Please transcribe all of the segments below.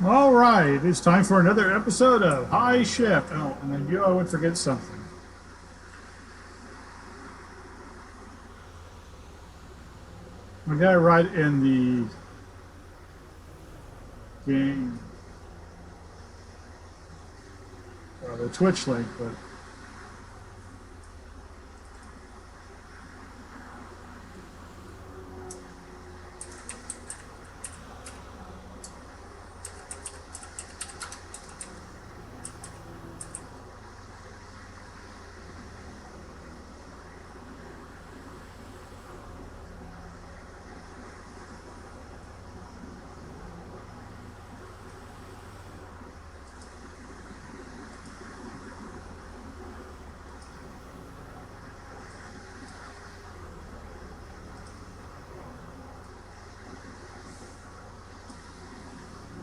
All right, it's time for another episode of High Shift. Oh, and I knew I would forget something. I got it right in the game, the Twitch link, but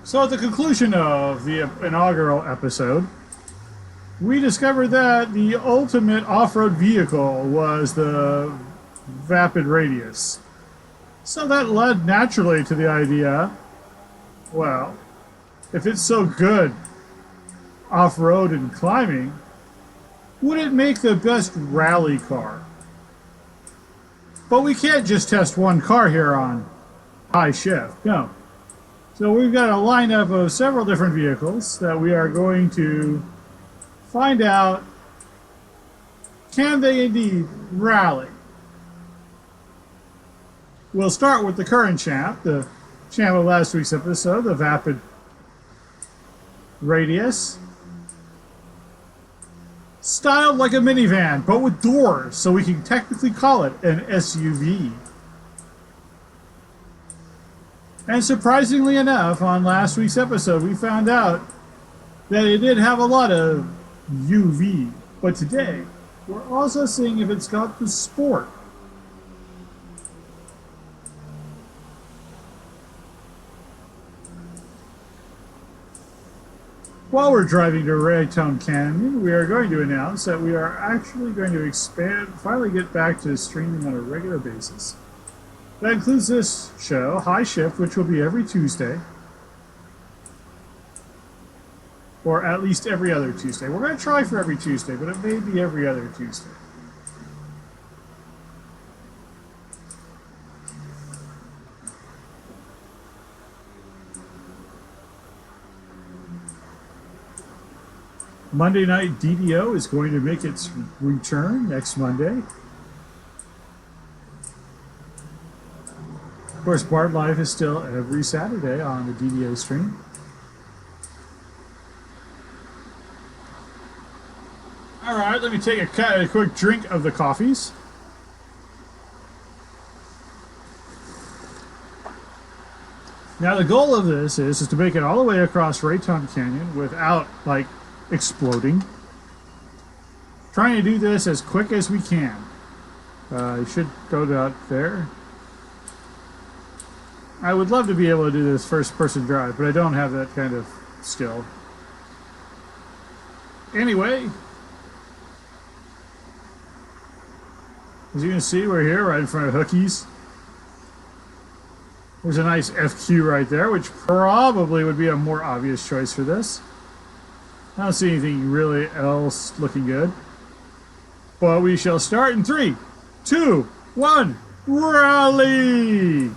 so at the conclusion of the inaugural episode, we discovered that the ultimate off-road vehicle was the Vapid Radius. So that led naturally to the idea, well, if it's so good off-road and climbing, would it make the best rally car? But we can't just test one car here on High Shift, no. So we've got a lineup of several different vehicles that we are going to find out, can they indeed rally? We'll start with the current champ, the champ of last week's episode, the Vapid Radius. Styled like a minivan, but with doors, so we can technically call it an SUV. And surprisingly enough, on last week's episode, we found out that it did have a lot of UV. But today, we're also seeing if it's got the sport. While we're driving to Raton Canyon, we are going to announce that we are actually going to finally get back to streaming on a regular basis. That includes this show, High Shift, which will be every Tuesday. Or at least every other Tuesday. We're going to try for every Tuesday, but it may be every other Tuesday. Monday Night DDO is going to make its return next Monday. Of course, Bard Live is still every Saturday on the DDO stream. All right, let me take a quick drink of the coffees. Now, the goal of this is to make it all the way across Raton Canyon without, like, exploding. Trying to do this as quick as we can. You should go out there. I would love to be able to do this first-person drive, but I don't have that kind of skill. Anyway, as you can see, we're here right in front of Hookies. There's a nice FQ right there, which probably would be a more obvious choice for this. I don't see anything really else looking good. But we shall start in 3, 2, 1, rally!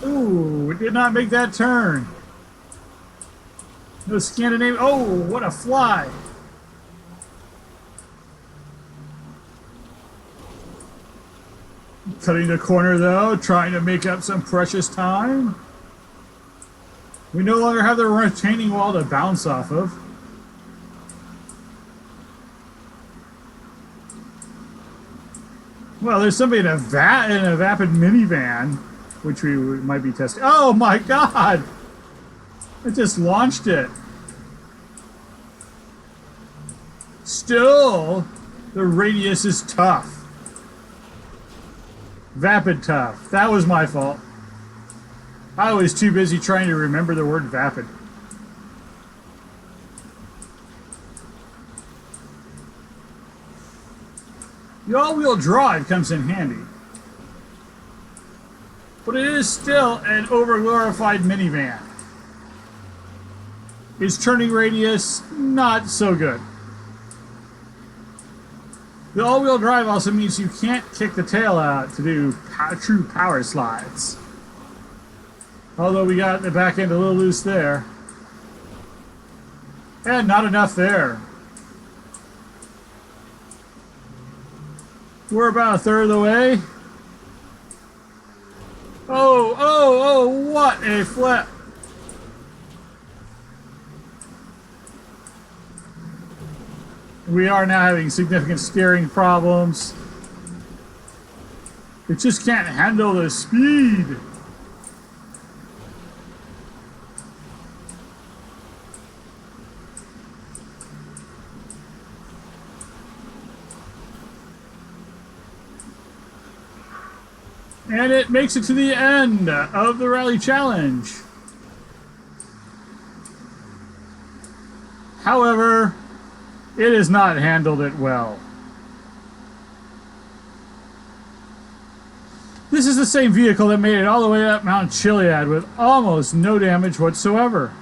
Ooh, it did not make that turn. No Scandinavian. Oh, what a fly. Cutting the corner, though, trying to make up some precious time. We no longer have the retaining wall to bounce off of. Well, there's somebody in a Vapid minivan, which we might be testing. Oh my God! It just launched it. Still, the Radius is tough. Vapid tough. That was my fault. I was too busy trying to remember the word vapid. The all-wheel drive comes in handy. But it is still an over-glorified minivan. Its turning radius, not so good. The all-wheel drive also means you can't kick the tail out to do true power slides. Although we got the back end a little loose there. And not enough there. We're about a third of the way. Oh, what a flip. We are now having significant steering problems. It just can't handle the speed. And it makes it to the end of the rally challenge. However, it has not handled it well. This is the same vehicle that made it all the way up Mount Chiliad with almost no damage whatsoever.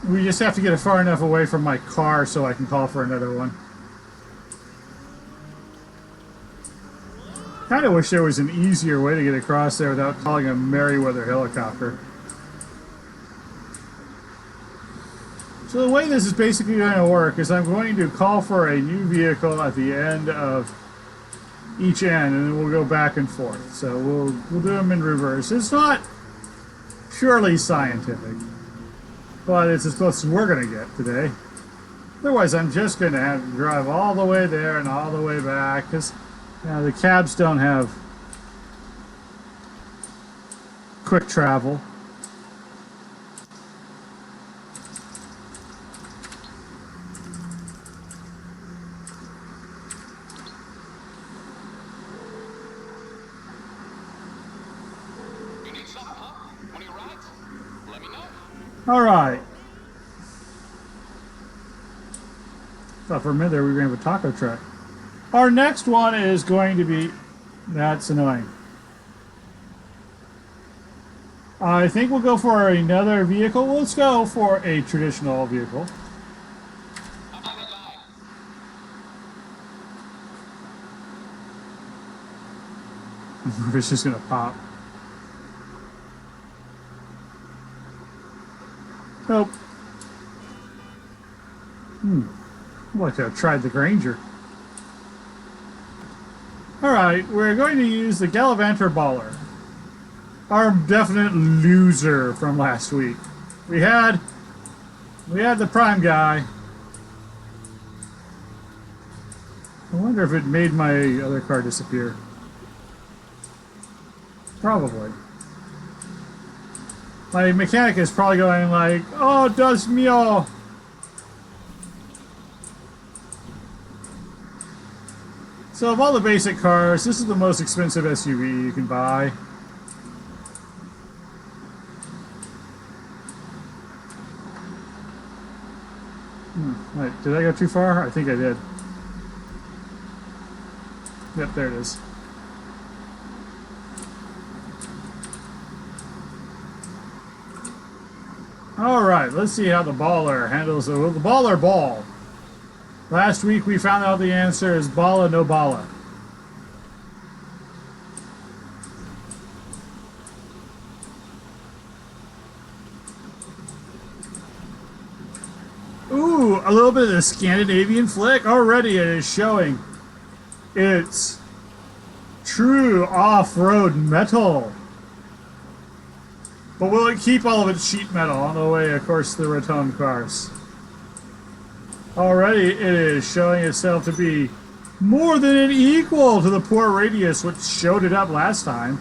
We just have to get it far enough away from my car so I can call for another one. Kind of wish there was an easier way to get across there without calling a Merryweather helicopter. So the way this is basically going to work is I'm going to call for a new vehicle at the end of each end, and then we'll go back and forth. So we'll do them in reverse. It's not purely scientific, but it's as close as we're going to get today. Otherwise, I'm just going to have to drive all the way there and all the way back, because the cabs don't have quick travel. You need something, huh? One of your rides? Let me know. All right. Thought for a minute there we were going to have a taco truck. Our next one is going to be... That's annoying. I think we'll go for another vehicle. Let's go for a traditional vehicle. I'm on the line. It's just going to pop. Nope. I'd like to have tried the Granger. Alright, we're going to use the Gallivanter Baller. Our definite loser from last week. We had the Prime guy. I wonder if it made my other car disappear. Probably. My mechanic is probably going like, "Oh, Dios mío." So of all the basic cars, this is the most expensive SUV you can buy. Wait, did I go too far? I think I did. Yep, there it is. Alright, let's see how the Baller handles the Baller ball. Last week we found out the answer is balla no balla. Ooh, a little bit of the Scandinavian flick. Already it is showing it's true off-road metal. But will it keep all of its sheet metal on the way, of course, to the Raton cars? Already it is showing itself to be more than an equal to the poor radius, which showed it up last time.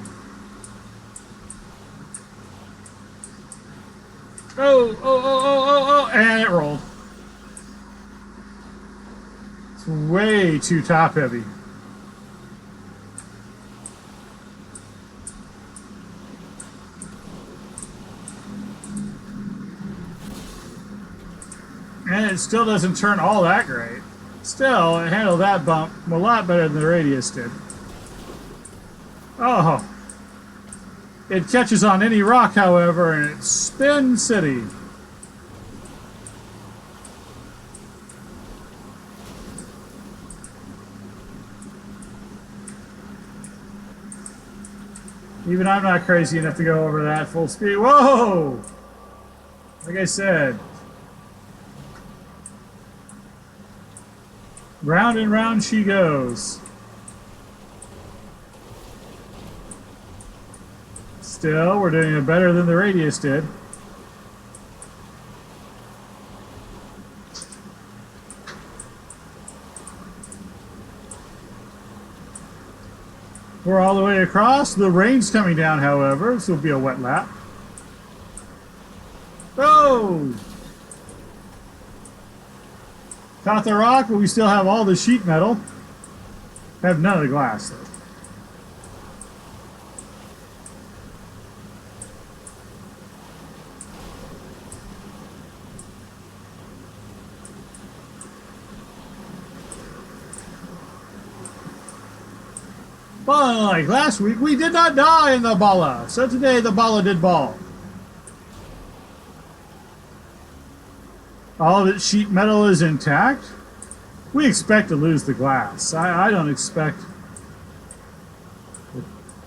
Oh, and it rolled. way too top heavy. And it still doesn't turn all that great. Still, it handled that bump a lot better than the Radius did. Oh. It catches on any rock, however, and it's Spin City. Even I'm not crazy enough to go over that full speed. Whoa! Like I said, round and round she goes. Still, we're doing it better than the Radius did. We're all the way across. The rain's coming down, however. This will be a wet lap. Oh! Caught the rock, but we still have all the sheet metal. Have none of the glass, though. But unlike last week, we did not die in the bala. So today the bala did ball. All of its sheet metal is intact. We expect to lose the glass. I don't expect...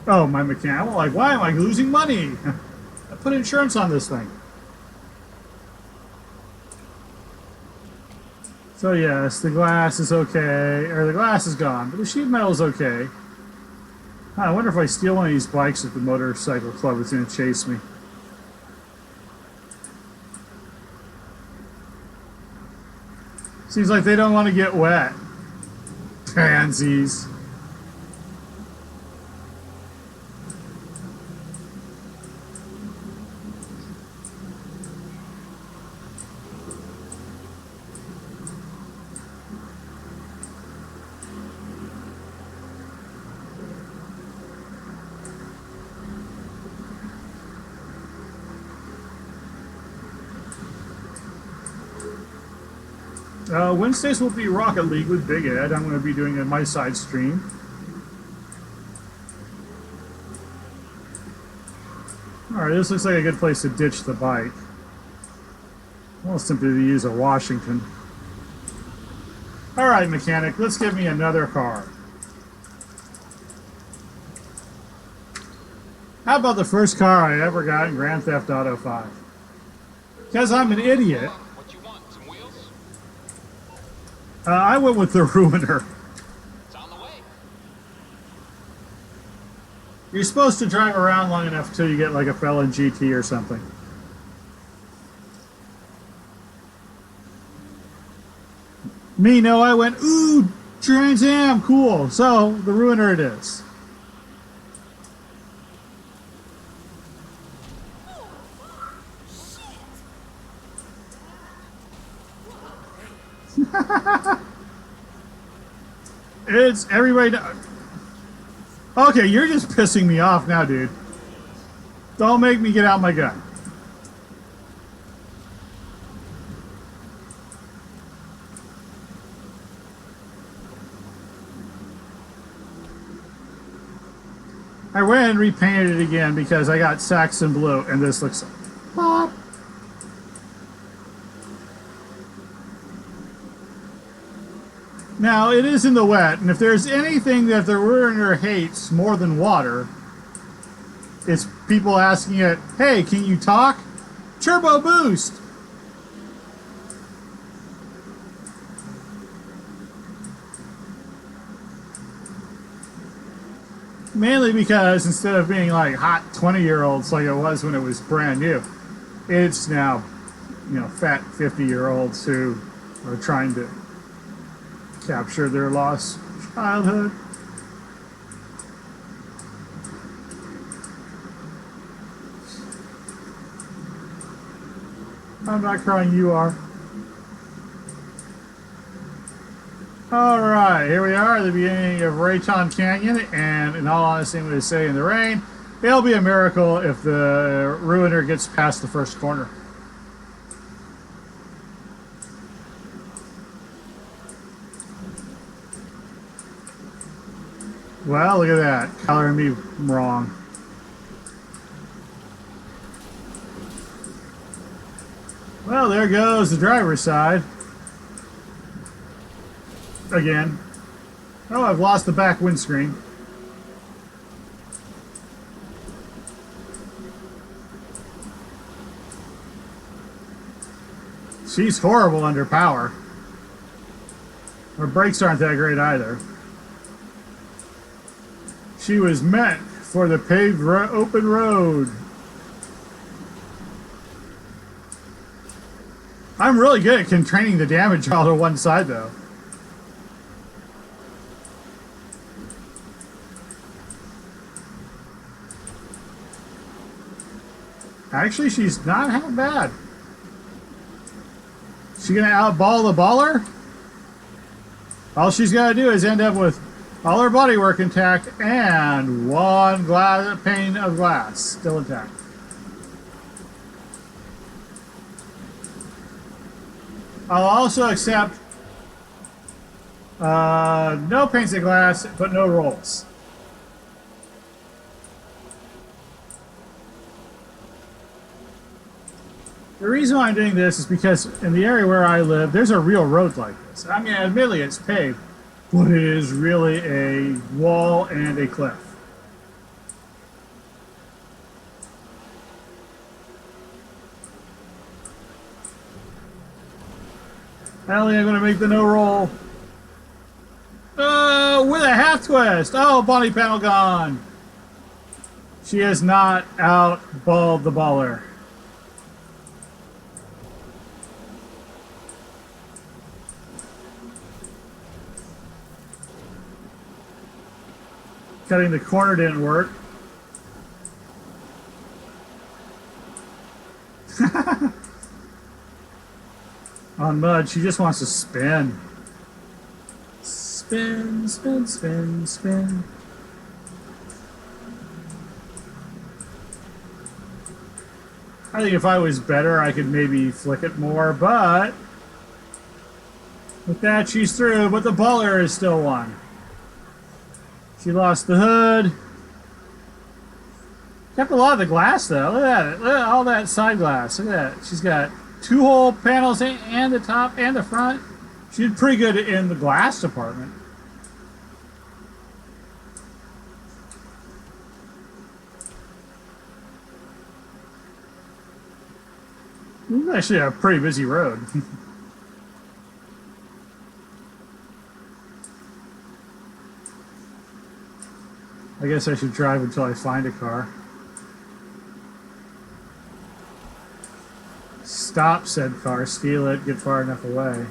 Oh, my mechanic. Like, why am I losing money? I put insurance on this thing. So yes, the glass is okay. Or the glass is gone, but the sheet metal is okay. I wonder if I steal one of these bikes at the motorcycle club, it's going to chase me. Seems like they don't want to get wet. Pansies. Wednesdays will be Rocket League with Big Ed. I'm going to be doing it on my side stream. Alright, this looks like a good place to ditch the bike. Well, simply to use a Washington. Alright, mechanic, let's give me another car. How about the first car I ever got in Grand Theft Auto 5? Because I'm an idiot. I went with the Ruiner. It's on the way. You're supposed to drive around long enough until you get like a Felon GT or something. Me, no, I went, ooh, Trans Am, cool. So, the Ruiner it is. It's everybody. Okay, you're just pissing me off now, dude. Don't make me get out my gun. I went and repainted it again because I got Saxon Blue, and this looks like pop. Now, it is in the wet, and if there's anything that the Ruiner hates more than water, it's people asking it, hey, can you talk? Turbo boost! Mainly because instead of being like hot 20-year-olds like it was when it was brand new, it's now, you know, fat 50-year-olds who are trying to capture their lost childhood. I'm not crying, you are. Alright, here we are at the beginning of Raton Canyon, and in all honesty, I'm going to say in the rain, it'll be a miracle if the Ruiner gets past the first corner. Well, look at that, coloring me wrong. Well, there goes the driver's side. Again. Oh, I've lost the back windscreen. She's horrible under power. Her brakes aren't that great either. She was meant for the paved open road. I'm really good at containing the damage all to one side, though. Actually, she's not half bad. She gonna outball the baller? All she's gotta do is end up with all her bodywork intact and one pane of glass still intact. I'll also accept no panes of glass, but no rolls. The reason why I'm doing this is because in the area where I live, there's a real road like this. I mean, admittedly, it's paved, but it is really a wall and a cliff. Ellie, I'm going to make the no roll. Oh, with a half twist. Oh, body panel gone. She has not outballed the baller. Cutting the corner didn't work. On mud, she just wants to spin. Spin, spin, spin, spin. I think if I was better, I could maybe flick it more, but with that, she's through, but the baller is still one. She lost the hood. Kept a lot of the glass, though. Look at that. Look at all that side glass. Look at that. She's got two-hole panels and the top and the front. She did pretty good in the glass department. This is actually a pretty busy road. I guess I should drive until I find a car. Stop said car, steal it, get far enough away.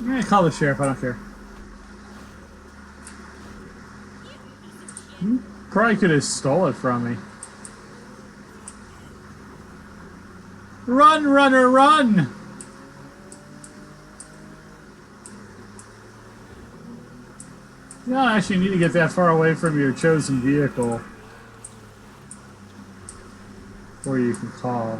Yeah, call the sheriff, I don't care. Probably could have stole it from me. Run, runner, run! You don't actually need to get that far away from your chosen vehicle before you can call.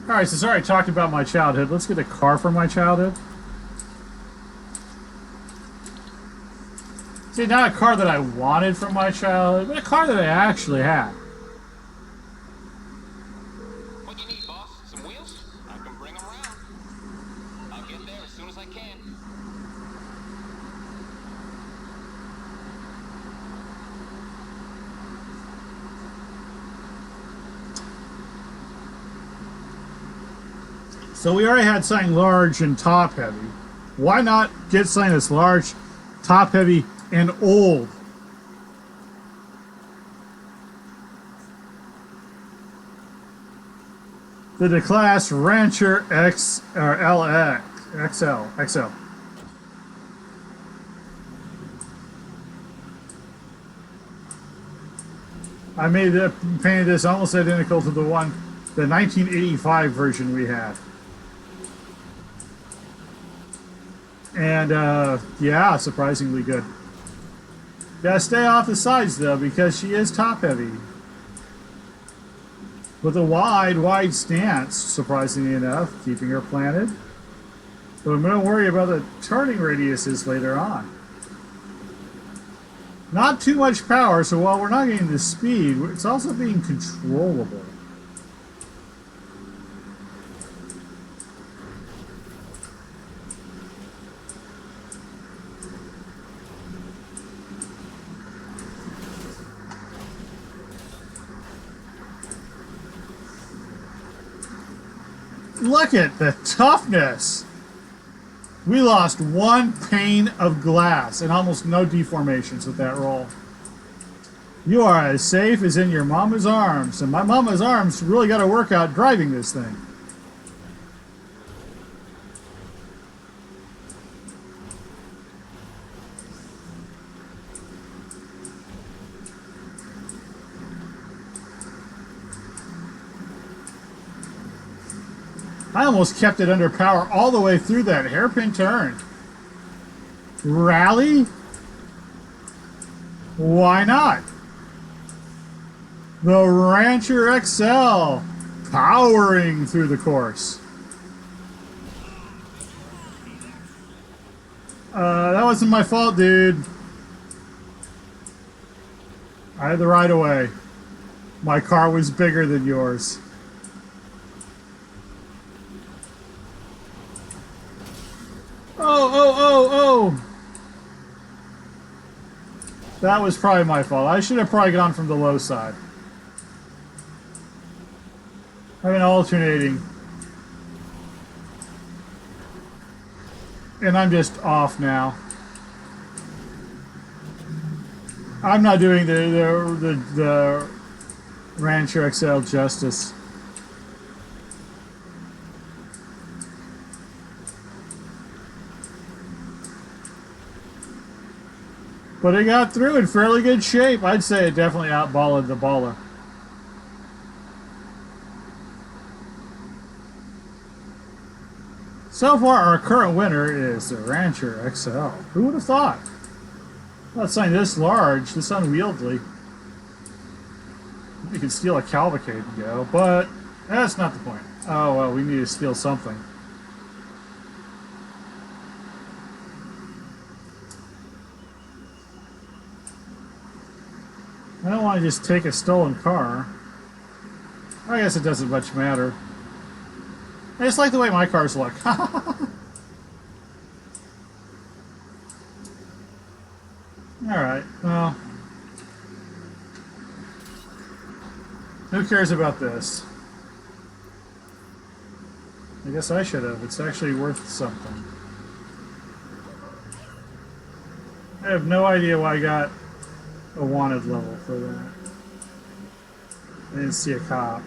Alright, since I already talked about my childhood, let's get a car from my childhood. See, not a car that I wanted from my childhood, but a car that I actually had. What you need, boss? Some wheels? I can bring them around. I'll get there as soon as I can. So we already had something large and top heavy. Why not get something that's large, top heavy, and old? the class Rancher X or LX XL. I painted this almost identical to the 1985 version we had. And yeah, surprisingly good. Gotta stay off the sides though, because she is top heavy. With a wide stance, surprisingly enough, keeping her planted. But I'm going to worry about the turning radiuses later on. Not too much power, so while we're not getting the speed, it's also being controllable. Look at the toughness. We lost 1 pane of glass and almost no deformations with that roll. You are as safe as in your mama's arms, and my mama's arms really got to work out driving this thing. I almost kept it under power all the way through that hairpin turn. Rally? Why not? The Rancher XL powering through the course. That wasn't my fault, dude. I had the right of way. My car was bigger than yours. Oh! That was probably my fault. I should have probably gone from the low side. I've been alternating. And I'm just off now. I'm not doing the Rancher XL justice. But it got through in fairly good shape. I'd say it definitely outballed the baller. So far, our current winner is the Rancher XL. Who would have thought? Not something this large, this unwieldy. You could steal a cavalcade and go, but that's not the point. Oh, well, we need to steal something. I don't want to just take a stolen car. I guess it doesn't much matter. I just like the way my cars look. Alright, well. Who cares about this? I guess I should have. It's actually worth something. I have no idea why I got a wanted level for that. I didn't see a cop.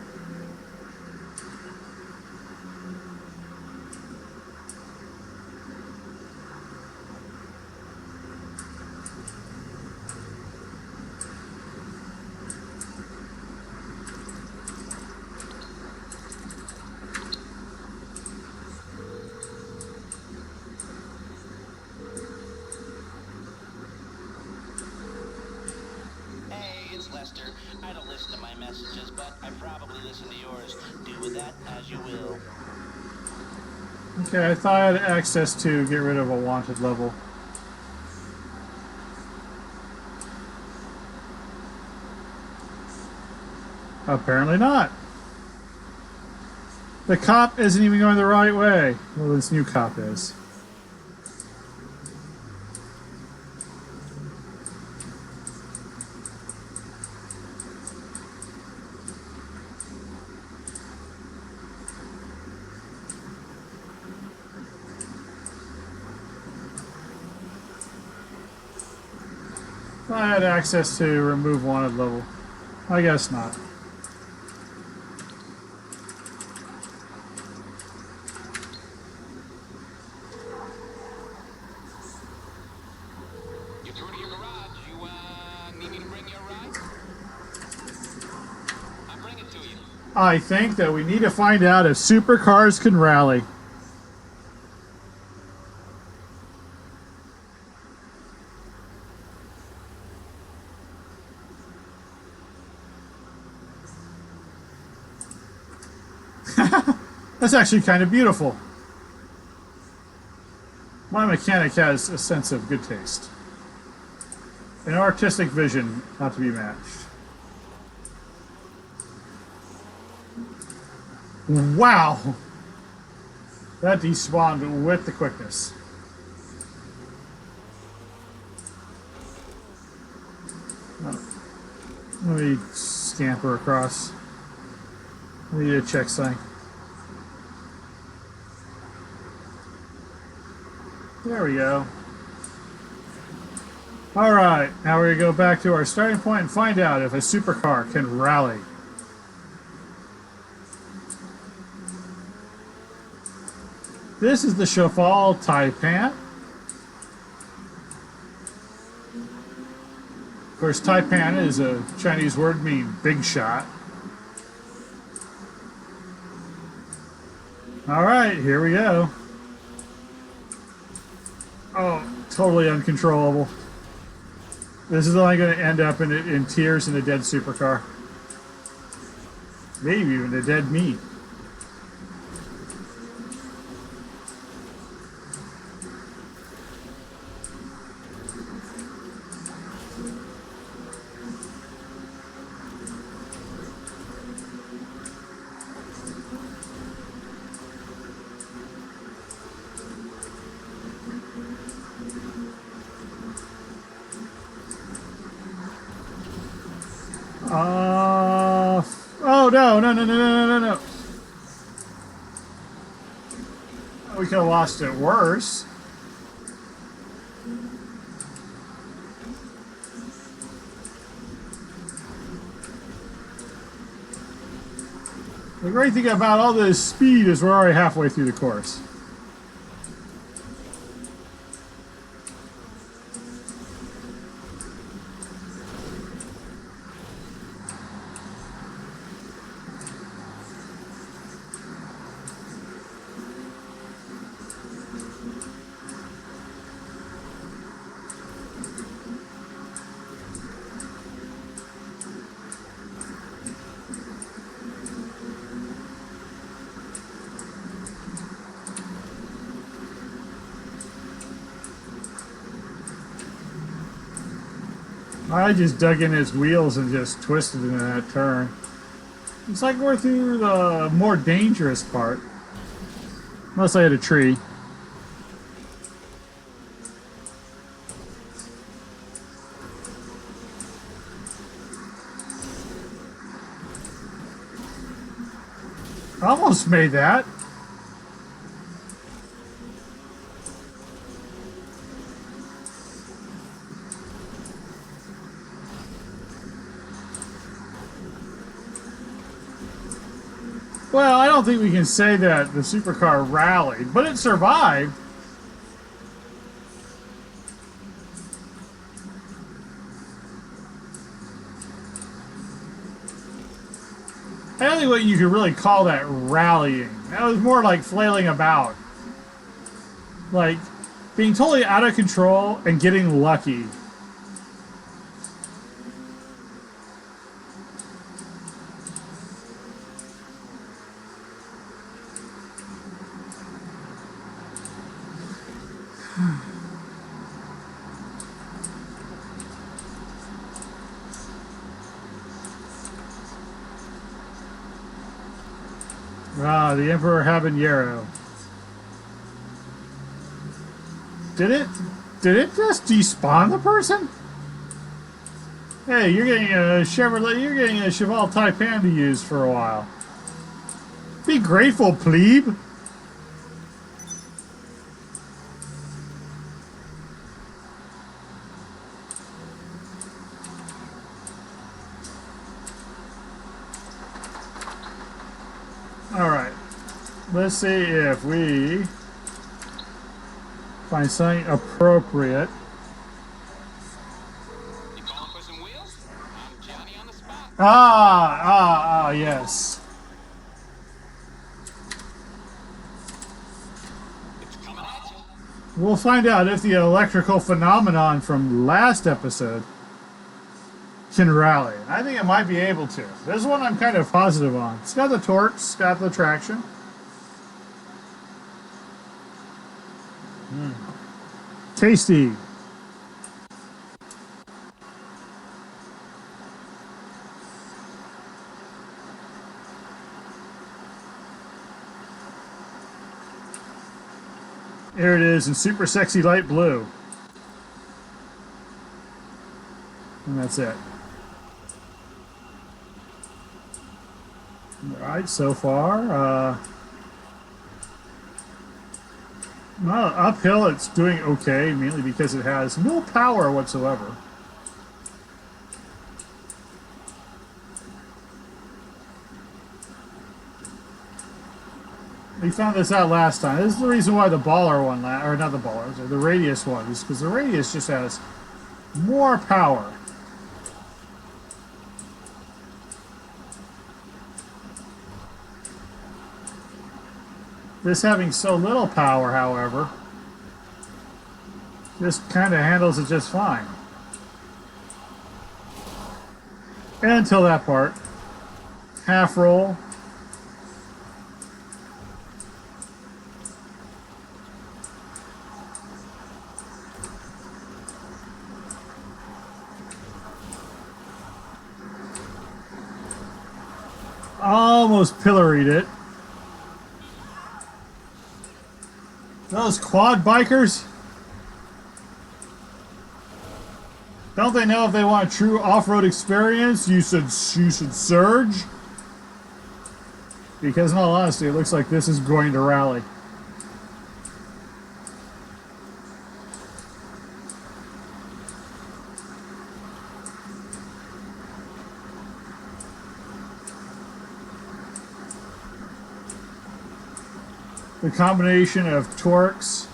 I don't listen to my messages, but I probably listen to yours. Do with that as you will. Okay, I thought I had access to get rid of a wanted level. Apparently not. The cop isn't even going the right way. Well, this new cop is. I had access to remove wanted level. I guess not. I think that we need to find out if supercars can rally. That's actually kind of beautiful. My mechanic has a sense of good taste. An artistic vision not to be matched. Wow! That despawned with the quickness. Let me scamper across. I need to check something. There we go. Alright, now we're going to go back to our starting point and find out if a supercar can rally. This is the Cheval Taipan. Of course, Taipan is a Chinese word meaning big shot. Alright, here we go. Oh, totally uncontrollable. This is only going to end up in tears in a dead supercar. Maybe even a dead me. Oh no. We could have lost it worse. The great thing about all this speed is we're already halfway through the course. I just dug in his wheels and just twisted into that turn. It's like we're through the more dangerous part. Unless I hit a tree. Almost made that. Well, I don't think we can say that the supercar rallied, but it survived. I don't think what you could really call that rallying. That was more like flailing about. Like being totally out of control and getting lucky. Ah, the Emperor Habanero. Did it just despawn the person? Hey, you're getting a Chevrolet, you're getting a Cheval Taipan to use for a while. Be grateful, plebe. Alright, let's see if we find something appropriate. You calling for some wheels? I'm Johnny on the spot. Yes. We'll find out if the electrical phenomenon from last episode can rally. I think it might be able to. This one I'm kind of positive on. It's got the torque, it's got the traction. Tasty. There it is in super sexy light blue. And that's it. Alright, so far. Well, uphill it's doing okay, mainly because it has no power whatsoever. We found this out last time. This is the reason why the baller one, or not the baller, the radius one, is because the radius just has more power. This having so little power, however, just kind of handles it just fine. Until that part. Half roll. Almost pilloried it. Those quad bikers, don't they know if they want a true off-road experience, you should surge? Because in all honesty, it looks like this is going to rally. The combination of torques,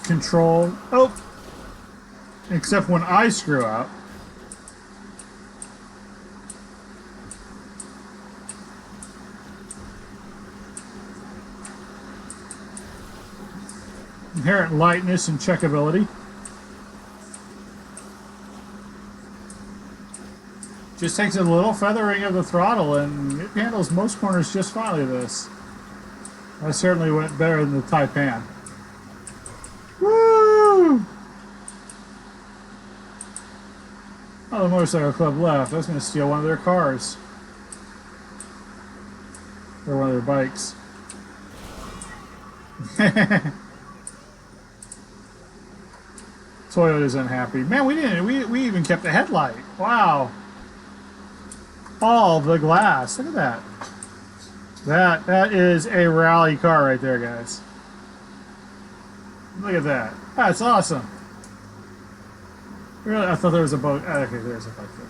control, except when I screw up. Inherent lightness and checkability. Just takes a little feathering of the throttle and it handles most corners just fine with this. I certainly went better than the Taipan. Woo! Oh, the Motorcycle Club left. I was going to steal one of their cars. Or one of their bikes. Toyota's unhappy. Man, we even kept the headlight. Wow. All the glass. Look at that. That is a rally car right there, guys. Look at that. That's awesome. Really, I thought there was a boat. Okay, there's a boat there.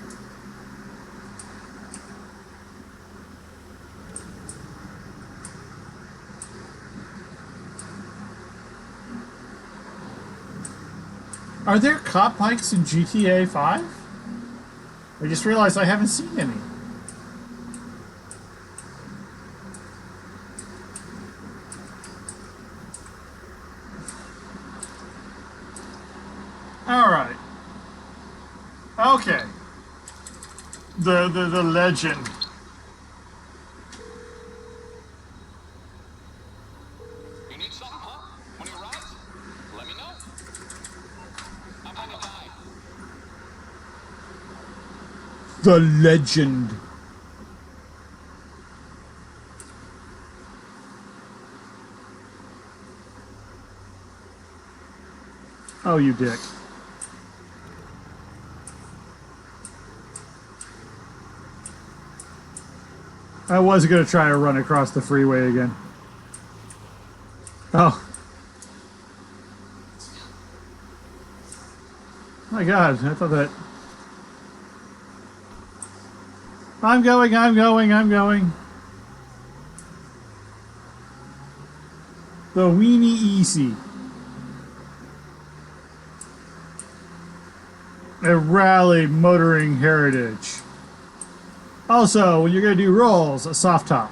Are there cop bikes in GTA 5? I just realized I haven't seen any. Alright. Okay. The legend. You need something, huh? When you arrive, let me know. I'm on your line. The legend. Oh, you dick. I was going to try to run across the freeway again. Oh. My God, I thought that... I'm going. The Weenie Easy. A rally motoring heritage. Also, when you're going to do rolls, a soft top.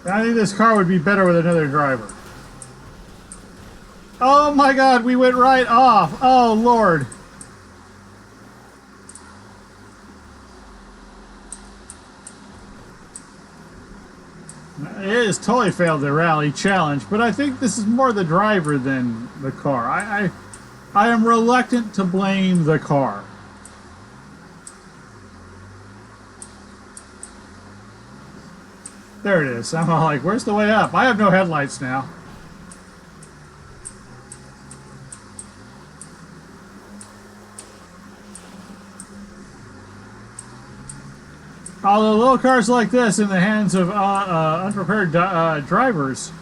I think this car would be better with another driver. Oh my god, we went right off. Oh lord. It has totally failed the rally challenge, but I think this is more the driver than the car. I am reluctant to blame the car. There it is. I'm all like, where's the way up? I have no headlights now. Although little cars like this in the hands of unprepared drivers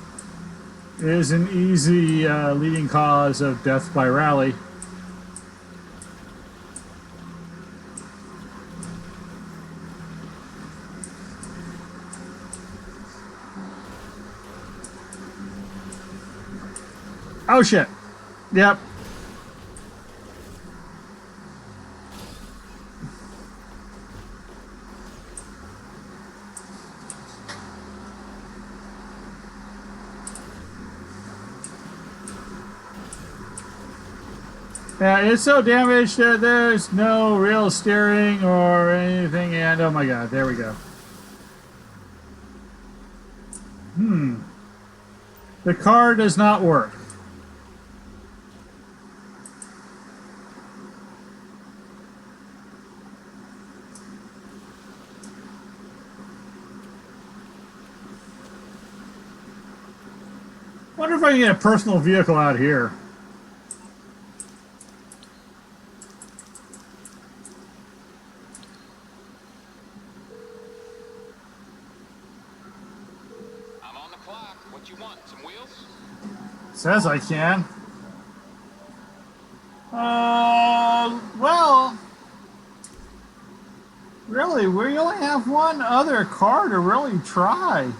is an easy leading cause of death by rally. Oh shit. Yep. Yeah, it's so damaged that there's no real steering or anything, and oh my god, there we go. The car does not work. Wonder if I can get a personal vehicle out here. I'm on the clock. What you want? Some wheels? Says I can. Well, really, we only have one other car to really try.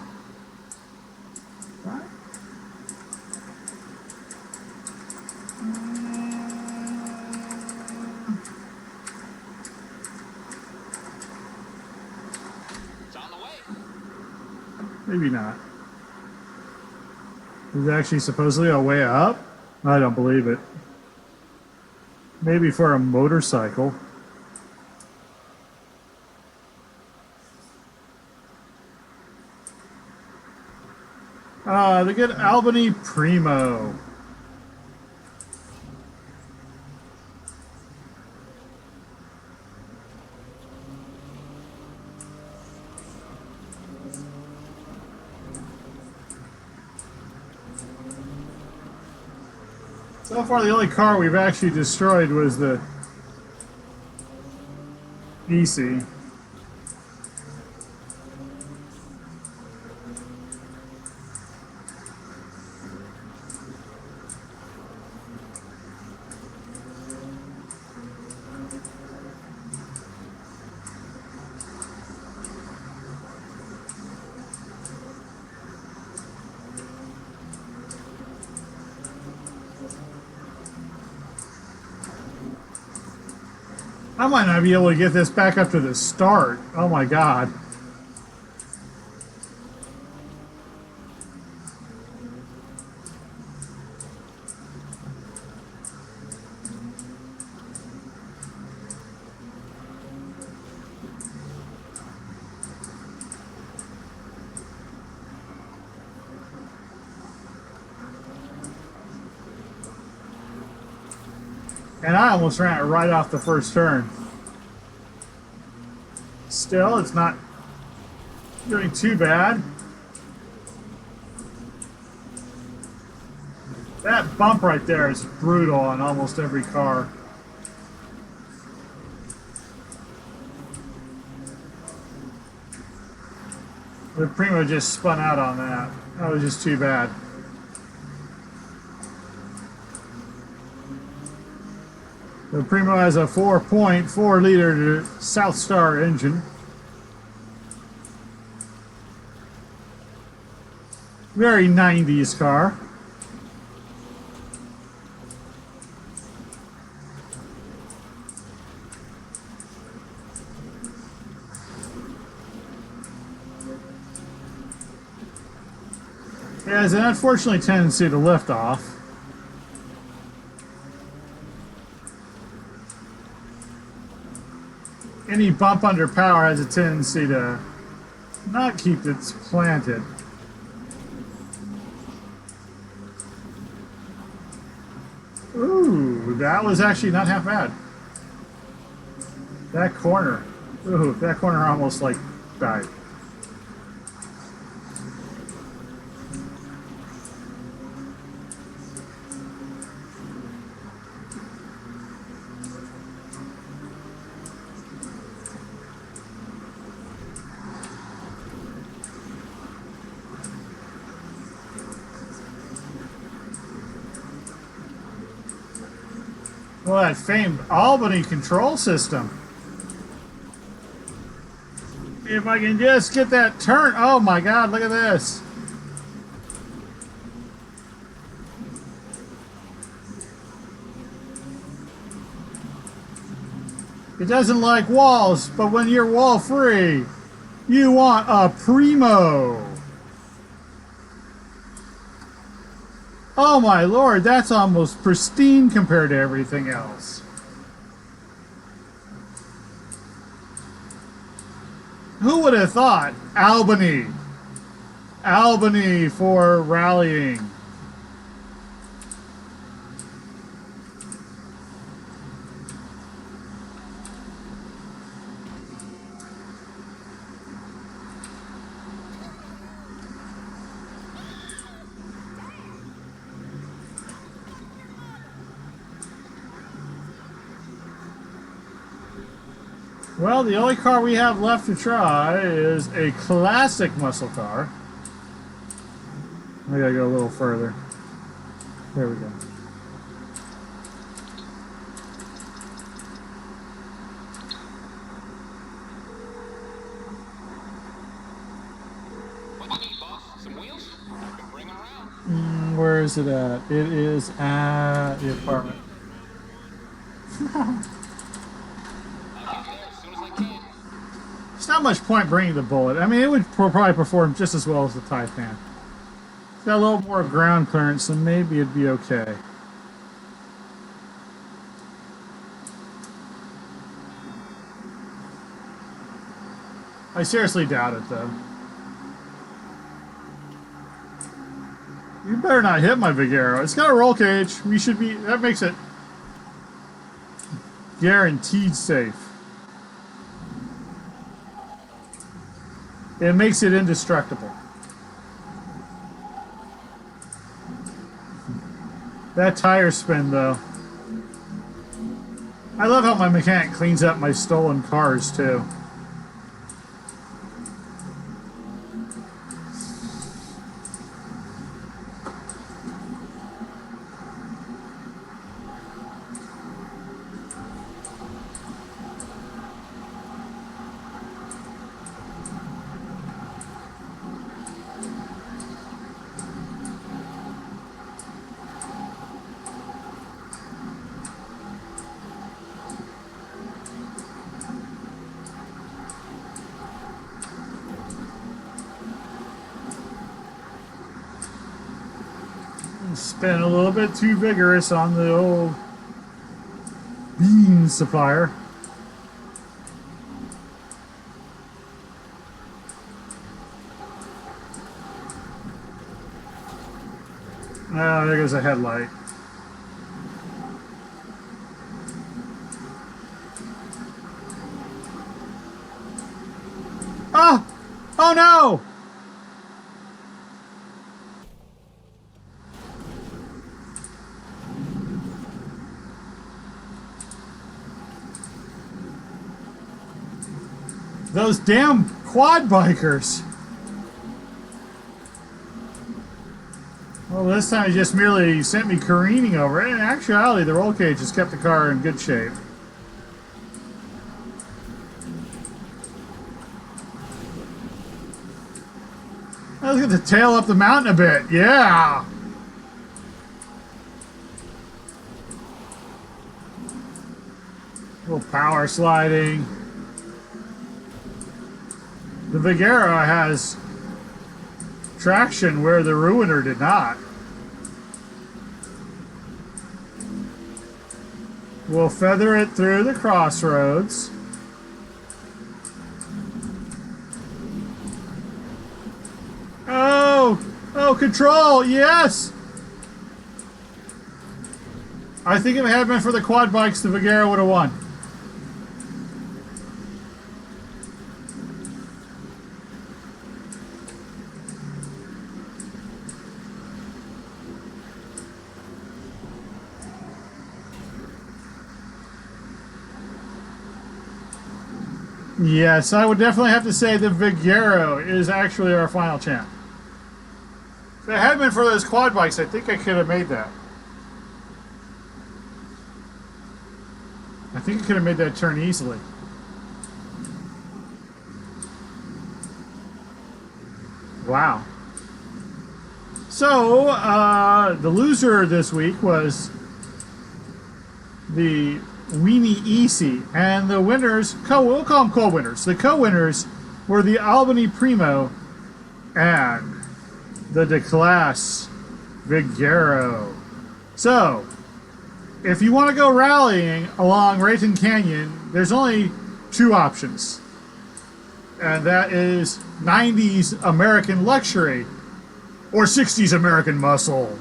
Right? It's on the way. Maybe not. There's actually supposedly a way up? I don't believe it. Maybe for a motorcycle. The good Albany Primo. So far, the only car we've actually destroyed was the EC. I might not be able to get this back up to the start. Oh my god. And I almost ran it right off the first turn. Still, it's not doing too bad. That bump right there is brutal on almost every car. The Primo just spun out on that. That was just too bad. The Primo has a 4.4 liter South Star engine. Very 90s car. has an unfortunately tendency to lift off. Any bump under power has a tendency to not keep it planted. Ooh, that was actually not half bad. That corner. Ooh, that corner almost like died. Well, that famed Albany control system. If I can just get that turn. Oh my God, look at this. It doesn't like walls, but when you're wall free, you want a primo. Oh my lord, that's almost pristine compared to everything else. Who would have thought? Albany. Albany for rallying. Well, the only car we have left to try is a classic muscle car. I gotta go a little further. There we go. What do you need, boss? Some wheels? I can bring them around. Where is it at? It is at the apartment. I'll get there as soon as I can. There's not much point bringing the Bullet. I mean, it would probably perform just as well as the Taipan. It's got a little more ground clearance, so maybe it'd be okay. I seriously doubt it, though. You better not hit my Vigero. It's got a roll cage. We should be... That makes it guaranteed safe. It makes it indestructible. That tire spin, though. I love how my mechanic cleans up my stolen cars, too. Spin a little bit too vigorous on the old bean supplier. Ah, there goes a headlight. Ah! Oh no! Those damn quad bikers. Well, this time he just merely sent me careening over it. In actuality, the roll cage has kept the car in good shape. Let's get the tail up the mountain a bit. Yeah! A little power sliding. The Vigero has traction where the Ruiner did not. We'll feather it through the crossroads. Oh, control, yes! I think if it had been for the quad bikes, the Vigero would have won. Yes, I would definitely have to say the Vigero is actually our final champ. If it had been for those quad bikes, I think I could have made that. I think I could have made that turn easily. Wow. So, the loser this week was the Weenie Easy, and the winners, we'll call them co-winners. The co-winners were the Albany Primo and the DeClass Vigero. So, if you want to go rallying along Raton Canyon, there's only two options. And that is 90s American luxury or 60s American muscle.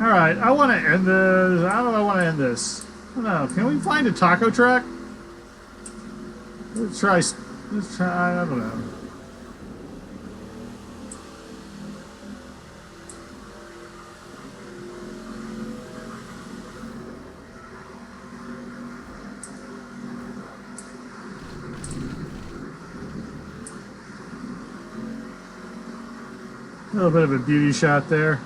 Alright, I want to end this. How do I want to end this? I don't know. Can we find a taco truck? Let's try, I don't know. A little bit of a beauty shot there.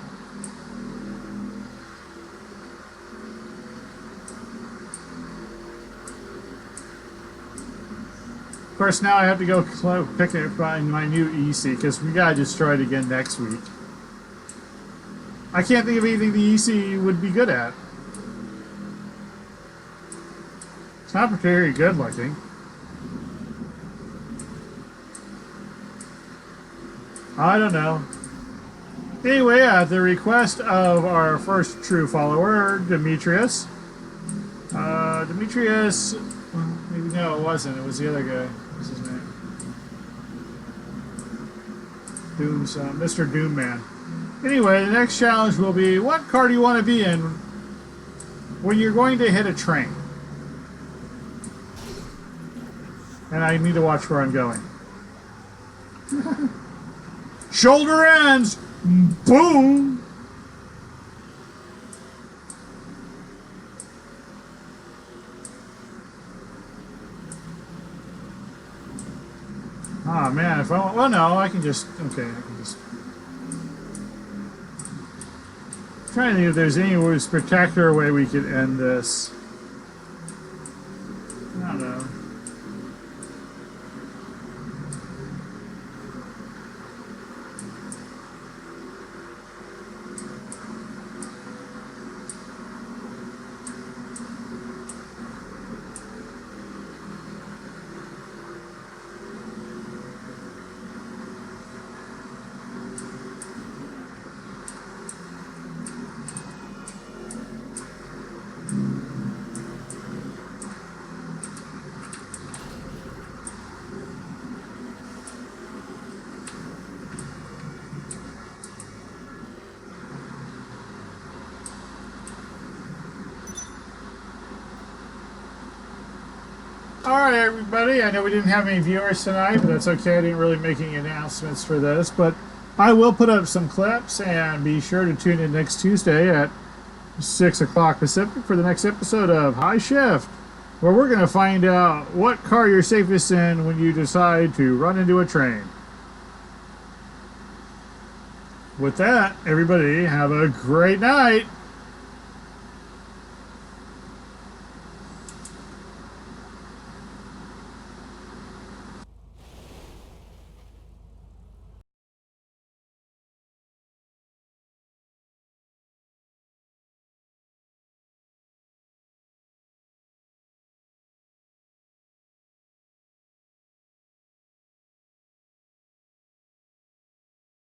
Of course, now I have to go pick up my new EC because we gotta destroy it again next week. I can't think of anything the EC would be good at. It's not very good looking. I don't know. Anyway, at the request of our first true follower, Demetrius. Demetrius, well, maybe no, it wasn't. It was the other guy. What's his name? Mr. Doom Man. Anyway, the next challenge will be, what car do you want to be in when you're going to hit a train? And I need to watch where I'm going. Shoulder ends! Boom! Oh man, if I want, well no, I can just, okay, I can just. I'm trying to think if there's any spectacular way we could end this. I don't know. Alright everybody, I know we didn't have any viewers tonight, but that's okay. I didn't really make any announcements for this, but I will put up some clips, and be sure to tune in next Tuesday at 6 o'clock Pacific for the next episode of High Shift, where we're going to find out what car you're safest in when you decide to run into a train. With that, everybody have a great night.